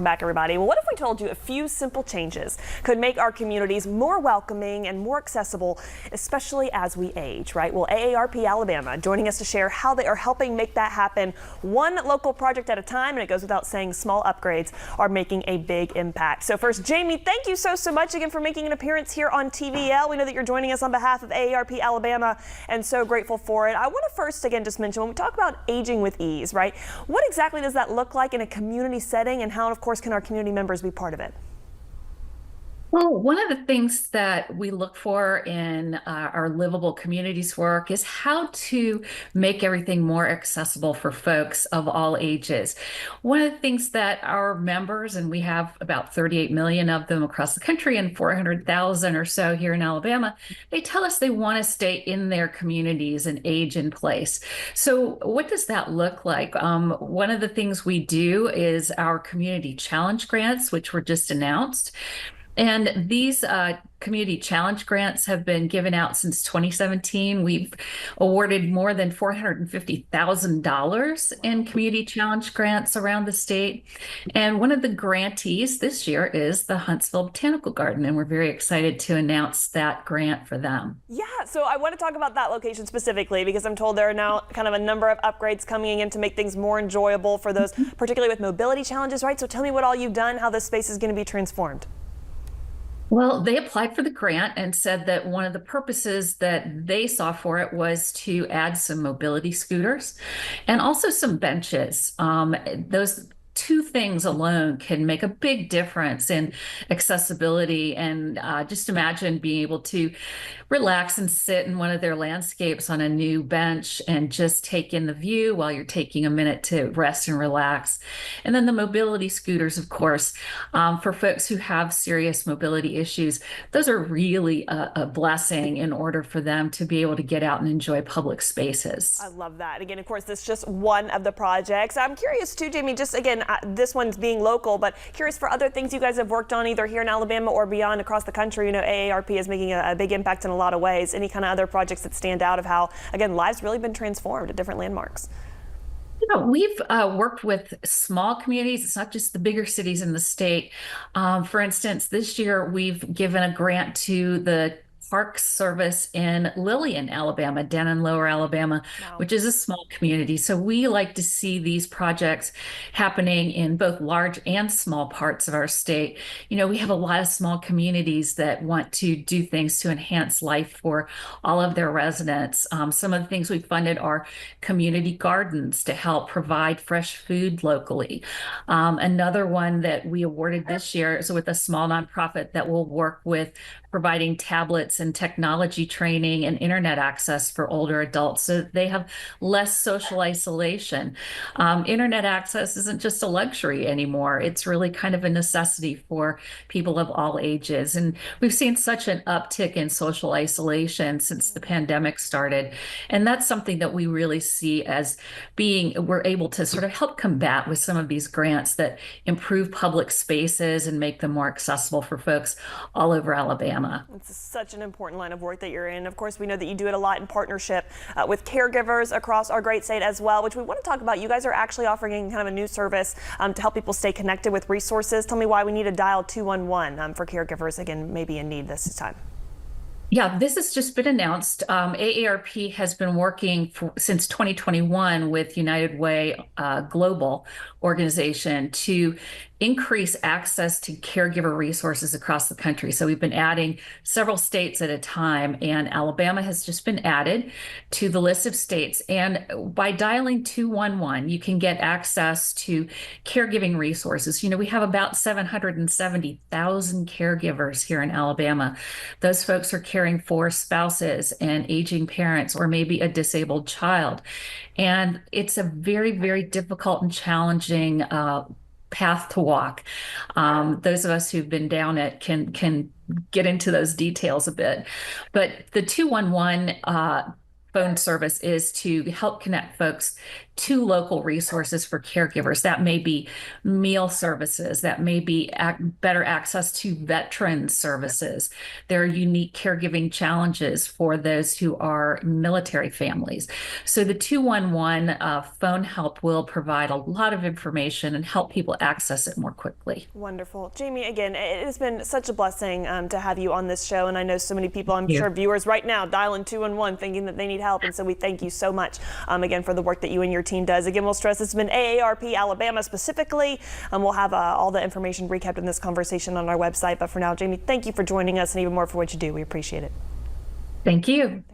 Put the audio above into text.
Back, everybody. Well, what if we told you a few simple changes could make our communities more welcoming and more accessible, especially as we age, right? Well, AARP Alabama joining us to share how they are helping make that happen one local project at a time. And it goes without saying, small upgrades are making a big impact. So first, Jamie, thank you so much again for making an appearance here on TVL. We know that you're joining us on behalf of AARP Alabama and so grateful for it. I want to first again just mention when we talk about aging with ease, right? What exactly does that look like in a community setting, and how, of course, can our community members be part of it? Well, one of the things that we look for in our livable communities work is how to make everything more accessible for folks of all ages. One of the things that our members, and we have about 38 million of them across the country and 400,000 or so here in Alabama, they tell us they want to stay in their communities and age in place. So what does that look like? One of the things we do is our community challenge grants, which were just announced. And these community challenge grants have been given out since 2017. We've awarded more than $450,000 in community challenge grants around the state. And one of the grantees this year is the Huntsville Botanical Garden, and we're very excited to announce that grant for them. Yeah, so I want to talk about that location specifically because I'm told there are now kind of a number of upgrades coming in to make things more enjoyable for those, particularly with mobility challenges, right? So tell me what all you've done, how this space is going to be transformed. Well, they applied for the grant and said that one of the purposes that they saw for it was to add some mobility scooters and also some benches. Those two things alone can make a big difference in accessibility. And just imagine being able to relax and sit in one of their landscapes on a new bench and just take in the view while you're taking a minute to rest and relax. And then the mobility scooters, of course, for folks who have serious mobility issues, those are really a blessing in order for them to be able to get out and enjoy public spaces. I love that. Again, of course, this is just one of the projects. I'm curious too, Jamie, just again, this one's being local, but curious for other things you guys have worked on either here in Alabama or beyond across the country. You know, AARP is making a big impact in a lot of ways. Any kind of other projects that stand out of how, again, lives really been transformed at different landmarks? We've worked with small communities. It's not just the bigger cities in the state. For instance, this year we've given a grant to the Park Service in Lillian, Alabama, down in Lower Alabama, Wow. which is a small community. So we like to see these projects happening in both large and small parts of our state. You know, we have a lot of small communities that want to do things to enhance life for all of their residents. Some of the things we funded are community gardens to help provide fresh food locally. Another one that we awarded this year is with a small nonprofit that will work with providing tablets and technology training and internet access for older adults so that they have less social isolation. Internet access isn't just a luxury anymore. It's really kind of a necessity for people of all ages. And we've seen such an uptick in social isolation since the pandemic started. And that's something that we really see as being, we're able to sort of help combat with some of these grants that improve public spaces and make them more accessible for folks all over Alabama. It's such an important line of work that you're in. Of course, we know that you do it a lot in partnership with caregivers across our great state as well, which we want to talk about. You guys are actually offering kind of a new service to help people stay connected with resources. Tell me why we need to dial 211 for caregivers, again, maybe in need this time. Yeah, this has just been announced. AARP has been working since 2021 with United Way Global organization to increase access to caregiver resources across the country. So we've been adding several states at a time, and Alabama has just been added to the list of states. And by dialing 211, you can get access to caregiving resources. You know, we have about 770,000 caregivers here in Alabama. Those folks are caring for spouses and aging parents or maybe a disabled child. And it's a very, very difficult and challenging path to walk. Those of us who've been down it can get into those details a bit. But the 211 phone service is to help connect folks to local resources for caregivers. That may be meal services, that may be better access to veteran services. There are unique caregiving challenges for those who are military families. So the 211 phone help will provide a lot of information and help people access it more quickly. Wonderful. Jamie, again, it has been such a blessing to have you on this show. And I know so many people, I'm sure viewers right now, dialing 211 thinking that they need help. And so we thank you so much again for the work that you and your team does. Again, we'll stress it's been AARP Alabama specifically. We'll have all the information recapped in this conversation on our website. But for now, Jamie, thank you for joining us and even more for what you do. We appreciate it. Thank you.